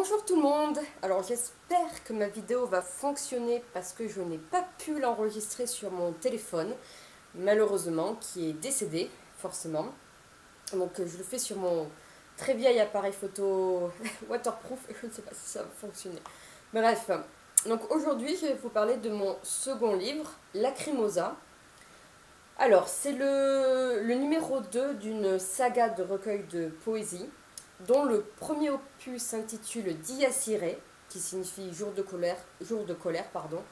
Bonjour tout le monde. Alors j'espère que ma vidéo va fonctionner parce que je n'ai pas pu l'enregistrer sur mon téléphone, malheureusement, qui est décédé, forcément. Donc je le fais sur mon très vieil appareil photo waterproof et je ne sais pas si ça va fonctionner. Bref, donc aujourd'hui je vais vous parler de mon second livre, Lacrimosa. Alors c'est le numéro 2 d'une saga de recueil de poésie dont le premier opus s'intitule Dies Irae, qui signifie jour de colère pardon,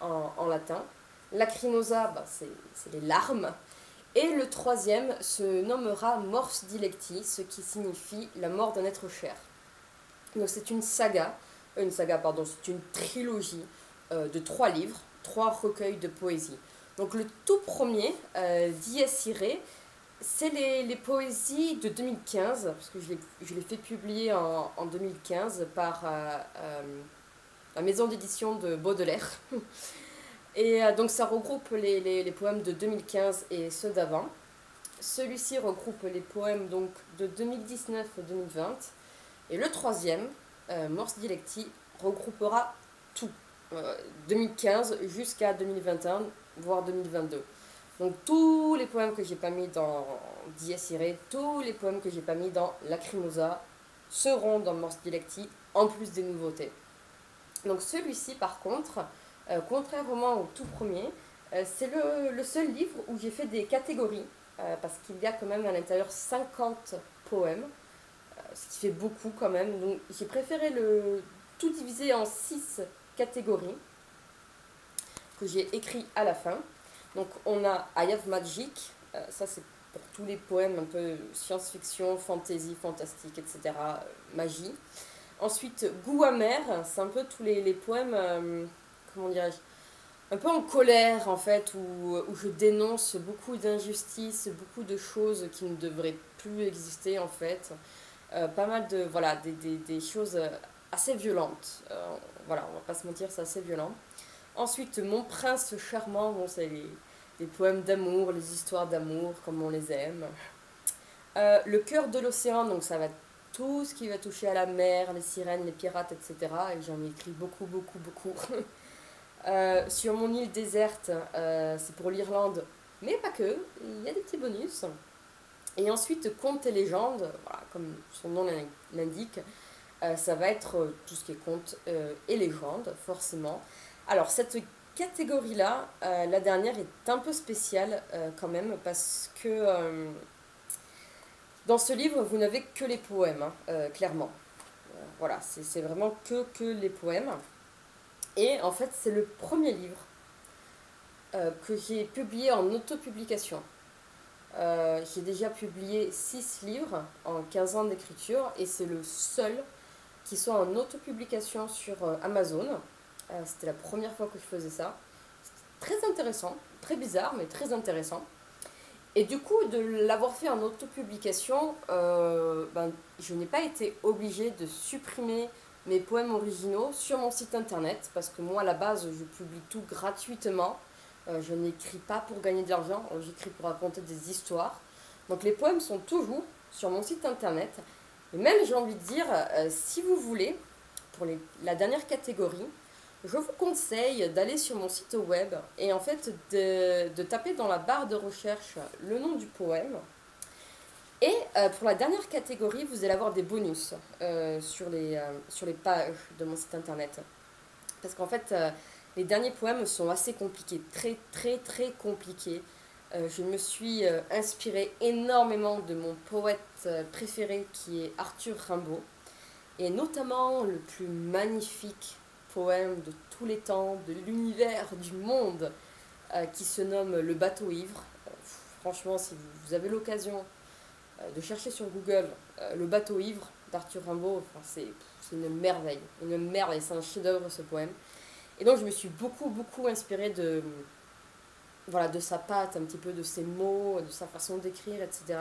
en latin. Lacrimosa, c'est les larmes. Et le troisième se nommera Mors Dilecti, ce qui signifie la mort d'un être cher. Donc c'est c'est une trilogie de 3 livres, 3 recueils de poésie. Donc le tout premier, Dies Irae, c'est les poésies de 2015, parce que je l'ai fait publier en 2015 par la maison d'édition de Baudelaire. Et donc ça regroupe les poèmes de 2015 et ceux d'avant. Celui-ci regroupe les poèmes donc de 2019 et 2020. Et le troisième, Mors Dilecti, regroupera tout, 2015 jusqu'à 2021, voire 2022. Donc tous les poèmes que j'ai pas mis dans Dies Irae, tous les poèmes que j'ai pas mis dans Lacrimosa seront dans Mors Dilecti, en plus des nouveautés. Donc celui-ci par contre, contrairement au tout premier, c'est le seul livre où j'ai fait des catégories, parce qu'il y a quand même à l'intérieur 50 poèmes, ce qui fait beaucoup quand même. Donc j'ai préféré tout diviser en 6 catégories que j'ai écrit à la fin. Donc on a I Have Magic, ça c'est pour tous les poèmes un peu science-fiction, fantasy, fantastique, etc. Magie. Ensuite, Goût amer, c'est un peu tous les poèmes, comment dirais-je, un peu en colère en fait, où je dénonce beaucoup d'injustices, beaucoup de choses qui ne devraient plus exister en fait. Pas mal de, voilà, des choses assez violentes. Voilà, on va pas se mentir, c'est assez violent. Ensuite, Mon prince charmant, bon, c'est les poèmes d'amour, les histoires d'amour, comme on les aime. Le cœur de l'océan, donc ça va être tout ce qui va toucher à la mer, les sirènes, les pirates, etc. Et j'en ai écrit beaucoup, beaucoup, beaucoup. Sur mon île déserte, c'est pour l'Irlande, mais pas que, il y a des petits bonus. Et ensuite, contes et légendes, voilà, comme son nom l'indique, ça va être tout ce qui est contes et légendes, forcément. Alors, cette catégorie-là, la dernière est un peu spéciale quand même, parce que dans ce livre, vous n'avez que les poèmes, hein, clairement. Voilà, c'est vraiment que les poèmes. Et en fait, c'est le premier livre que j'ai publié en autopublication. J'ai déjà publié 6 livres en 15 ans d'écriture et c'est le seul qui soit en autopublication sur Amazon. C'était la première fois que je faisais ça. C'était très intéressant, très bizarre, mais très intéressant. Et du coup, de l'avoir fait en autopublication, je n'ai pas été obligée de supprimer mes poèmes originaux sur mon site internet, parce que moi, à la base, je publie tout gratuitement. Je n'écris pas pour gagner de l'argent, j'écris pour raconter des histoires. Donc les poèmes sont toujours sur mon site internet. Et même, j'ai envie de dire, si vous voulez, pour la dernière catégorie, je vous conseille d'aller sur mon site web et en fait de taper dans la barre de recherche le nom du poème. Et pour la dernière catégorie, vous allez avoir des bonus sur les pages de mon site internet. Parce qu'en fait, les derniers poèmes sont assez compliqués, très très très compliqués. Je me suis inspirée énormément de mon poète préféré qui est Arthur Rimbaud. Et notamment le plus magnifique poème de tous les temps, de l'univers, du monde, qui se nomme Le bateau ivre. Franchement, si vous avez l'occasion de chercher sur Google Le bateau ivre d'Arthur Rimbaud, enfin, c'est une merveille, c'est un chef-d'œuvre ce poème. Et donc je me suis beaucoup, beaucoup inspirée voilà, de sa patte, un petit peu de ses mots, de sa façon d'écrire, etc.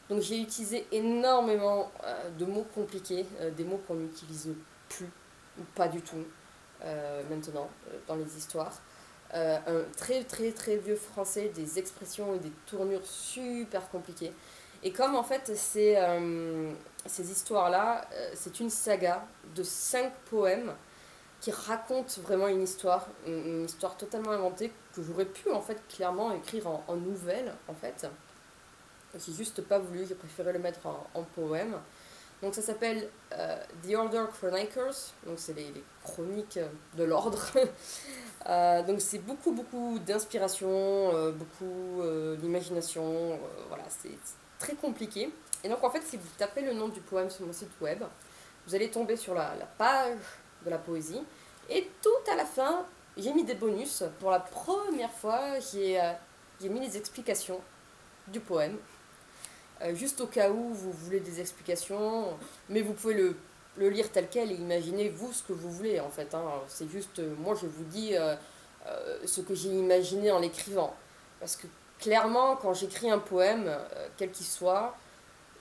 Donc j'ai utilisé énormément de mots compliqués, des mots qu'on n'utilise plus, ou pas du tout maintenant dans les histoires. Un très très très vieux français, des expressions et des tournures super compliquées. Et comme en fait ces histoires-là, c'est une saga de 5 poèmes qui racontent vraiment une histoire totalement inventée que j'aurais pu en fait clairement écrire en nouvelle en fait. J'ai juste pas voulu, j'ai préféré le mettre en poème. Donc ça s'appelle The Order Chronicles, donc c'est les chroniques de l'ordre. Donc c'est beaucoup d'inspiration, beaucoup d'imagination, voilà, c'est très compliqué. Et donc en fait si vous tapez le nom du poème sur mon site web, vous allez tomber sur la page de la poésie. Et tout à la fin, j'ai mis des bonus. Pour la première fois, j'ai mis les explications du poème. Juste au cas où vous voulez des explications, mais vous pouvez le lire tel quel et imaginer vous ce que vous voulez en fait. Hein. C'est juste, moi je vous dis ce que j'ai imaginé en l'écrivant. Parce que clairement, quand j'écris un poème, quel qu'il soit,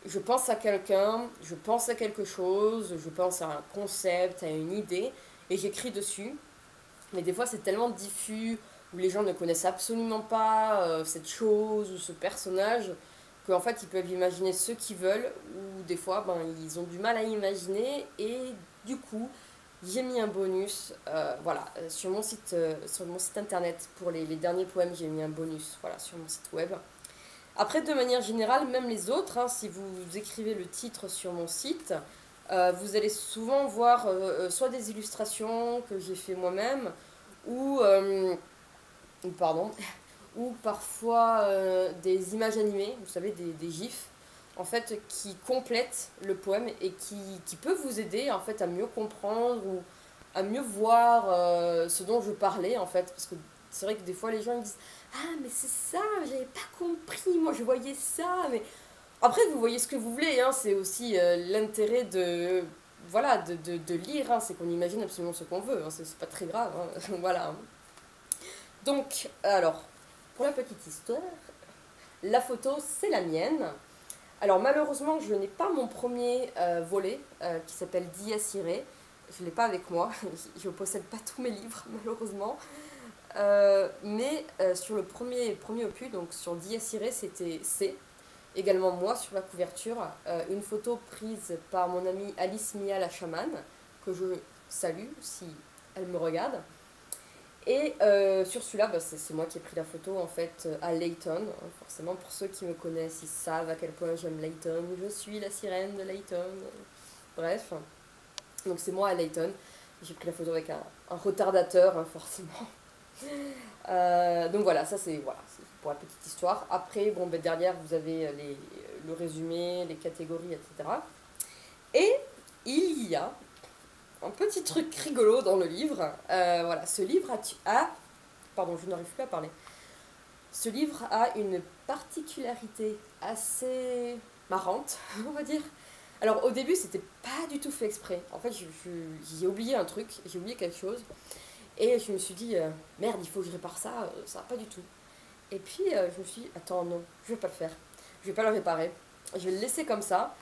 je pense à quelqu'un, je pense à quelque chose, je pense à un concept, à une idée, et j'écris dessus. Mais des fois, c'est tellement diffus, où les gens ne connaissent absolument pas cette chose ou ce personnage, qu'en fait, ils peuvent imaginer ce qu'ils veulent, ou des fois, ben, ils ont du mal à imaginer, et du coup, j'ai mis un bonus, voilà, sur mon site internet, pour les derniers poèmes, j'ai mis un bonus, voilà, sur mon site web. Après, de manière générale, même les autres, hein, si vous écrivez le titre sur mon site, vous allez souvent voir soit des illustrations que j'ai fait moi-même, ou, pardon, ou parfois des images animées, vous savez, des gifs, en fait, qui complètent le poème et qui peuvent vous aider en fait à mieux comprendre ou à mieux voir ce dont je parlais en fait, parce que c'est vrai que des fois les gens ils disent ah mais c'est ça, j'avais pas compris, moi je voyais ça, mais après vous voyez ce que vous voulez, hein, c'est aussi l'intérêt de voilà de lire, hein, c'est qu'on imagine absolument ce qu'on veut, hein, c'est pas très grave, hein, voilà. Donc alors pour la petite histoire, la photo c'est la mienne. Alors malheureusement, je n'ai pas mon premier volet qui s'appelle Dies Irae. Je ne l'ai pas avec moi. Je ne possède pas tous mes livres malheureusement. Mais sur le premier opus, donc sur Dies Irae, c'était C. Également moi sur la couverture, une photo prise par mon amie Alice Mia la chamane, que je salue si elle me regarde. Et sur celui-là, bah, c'est moi qui ai pris la photo en fait à Layton. Forcément, pour ceux qui me connaissent, ils savent à quel point j'aime Layton. Je suis la sirène de Layton. Bref, donc c'est moi à Layton. J'ai pris la photo avec un retardateur, hein, forcément. Donc voilà, ça c'est voilà, pour la petite histoire. Après, bon, ben, derrière, vous avez le résumé, les catégories, etc. Et il y a un petit truc rigolo dans le livre. Voilà, ce livre pardon, je n'arrive plus à parler. Ce livre a une particularité assez marrante, on va dire. Alors au début, c'était pas du tout fait exprès. En fait, j'ai oublié un truc, j'ai oublié quelque chose. Et je me suis dit, merde, il faut que je répare ça, ça va pas du tout. Et puis je me suis dit, attends, non, je vais pas le faire. Je vais pas le réparer. Je vais le laisser comme ça.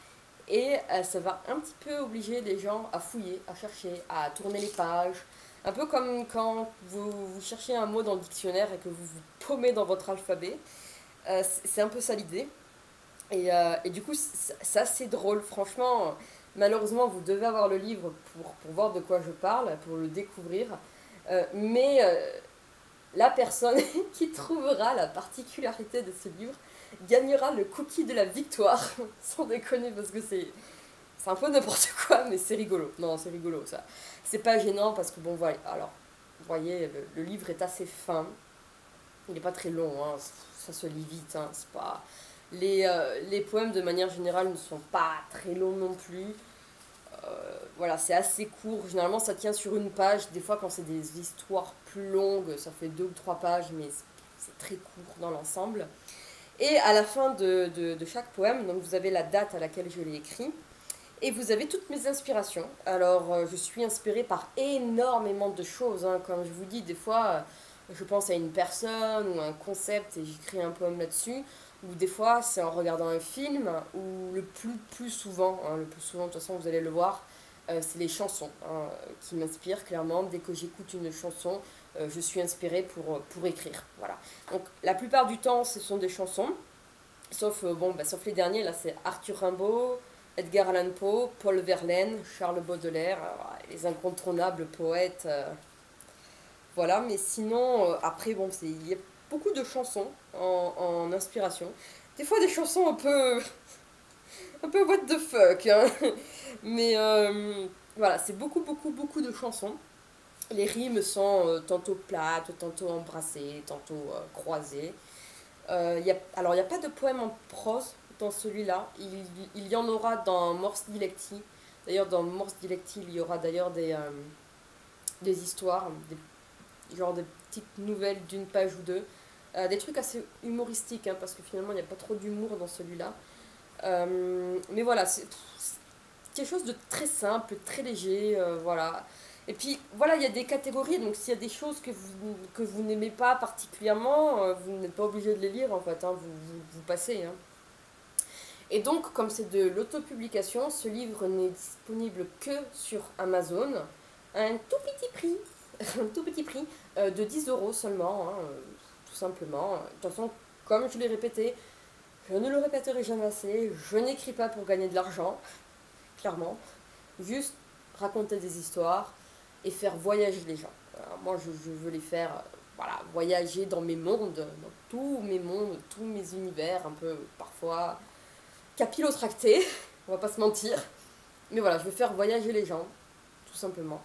Et ça va un petit peu obliger les gens à fouiller, à chercher, à tourner les pages. Un peu comme quand vous cherchez un mot dans le dictionnaire et que vous vous paumez dans votre alphabet. C'est un peu ça l'idée. Et du coup, c'est assez drôle. Franchement, malheureusement, vous devez avoir le livre pour voir de quoi je parle, pour le découvrir. Mais la personne qui trouvera la particularité de ce livre gagnera le cookie de la victoire. Sans déconner, parce que c'est un peu n'importe quoi, mais c'est rigolo. Non, c'est rigolo, ça. C'est pas gênant, parce que bon, voilà. Alors, vous voyez, le livre est assez fin. Il n'est pas très long, hein. Ça se lit vite, hein. C'est pas... les poèmes, de manière générale, ne sont pas très longs non plus. Voilà, c'est assez court. Généralement, ça tient sur une page. Des fois, quand c'est des histoires plus longues, ça fait 2 ou 3 pages, mais c'est très court dans l'ensemble. Et à la fin de chaque poème, donc vous avez la date à laquelle je l'ai écrit, et vous avez toutes mes inspirations. Alors, je suis inspirée par énormément de choses, hein. Comme je vous dis, des fois, je pense à une personne ou un concept et j'écris un poème là-dessus. Ou des fois, c'est en regardant un film, ou plus souvent, hein, le plus souvent, de toute façon, vous allez le voir, c'est les chansons, hein, qui m'inspirent clairement. Dès que j'écoute une chanson, je suis inspirée pour écrire. Voilà. Donc, la plupart du temps, ce sont des chansons, sauf, bon, bah, sauf les derniers. Là, c'est Arthur Rimbaud, Edgar Allan Poe, Paul Verlaine, Charles Baudelaire, les incontournables poètes. Voilà, mais sinon, après, bon, il y a beaucoup de chansons en inspiration. Des fois, des chansons un peu what the fuck, hein. Mais voilà, c'est beaucoup, beaucoup, beaucoup de chansons. Les rimes sont tantôt plates, tantôt embrassées, tantôt croisées. Alors, il n'y a pas de poème en prose dans celui-là. Il y en aura dans Mors Dilecti. D'ailleurs, dans Mors Dilecti, il y aura d'ailleurs des histoires, genre des petites nouvelles d'une page ou deux. Des trucs assez humoristiques, hein, parce que finalement, il n'y a pas trop d'humour dans celui-là. Mais voilà, c'est quelque chose de très simple, très léger, voilà. Et puis voilà, il y a des catégories, donc s'il y a des choses que vous n'aimez pas particulièrement, vous n'êtes pas obligé de les lire en fait, hein, vous passez. Hein. Et donc, comme c'est de l'autopublication, ce livre n'est disponible que sur Amazon, à un tout petit prix, un tout petit prix de 10 € seulement, hein, tout simplement. De toute façon, comme je l'ai répété, je ne le répéterai jamais assez, je n'écris pas pour gagner de l'argent, clairement. Juste raconter des histoires et faire voyager les gens. Alors moi, je veux les faire voilà, voyager dans mes mondes, dans tous mes mondes, tous mes univers, un peu parfois capillotractés, on va pas se mentir. Mais voilà, je veux faire voyager les gens, tout simplement.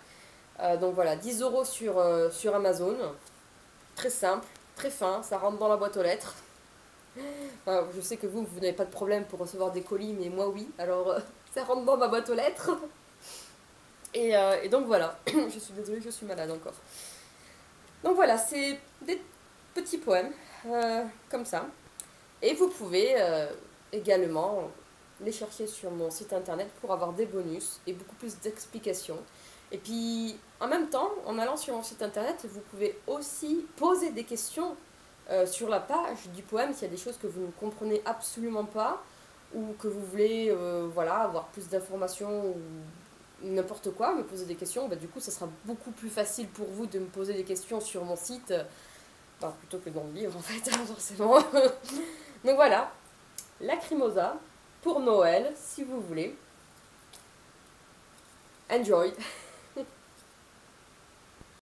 Donc voilà, 10 € sur Amazon. Très simple, très fin, ça rentre dans la boîte aux lettres. Je sais que vous n'avez pas de problème pour recevoir des colis, mais moi oui. Alors ça rentre dans ma boîte aux lettres. Et donc voilà, je suis désolée, je suis malade encore. Donc voilà, c'est des petits poèmes comme ça. Et vous pouvez également les chercher sur mon site internet pour avoir des bonus et beaucoup plus d'explications. Et puis en même temps, en allant sur mon site internet, vous pouvez aussi poser des questions sur la page du poème s'il y a des choses que vous ne comprenez absolument pas ou que vous voulez voilà, avoir plus d'informations ou n'importe quoi, me poser des questions, bah, du coup ça sera beaucoup plus facile pour vous de me poser des questions sur mon site plutôt que dans le livre en fait, forcément. Donc voilà, Lacrimosa pour Noël, si vous voulez. Enjoy!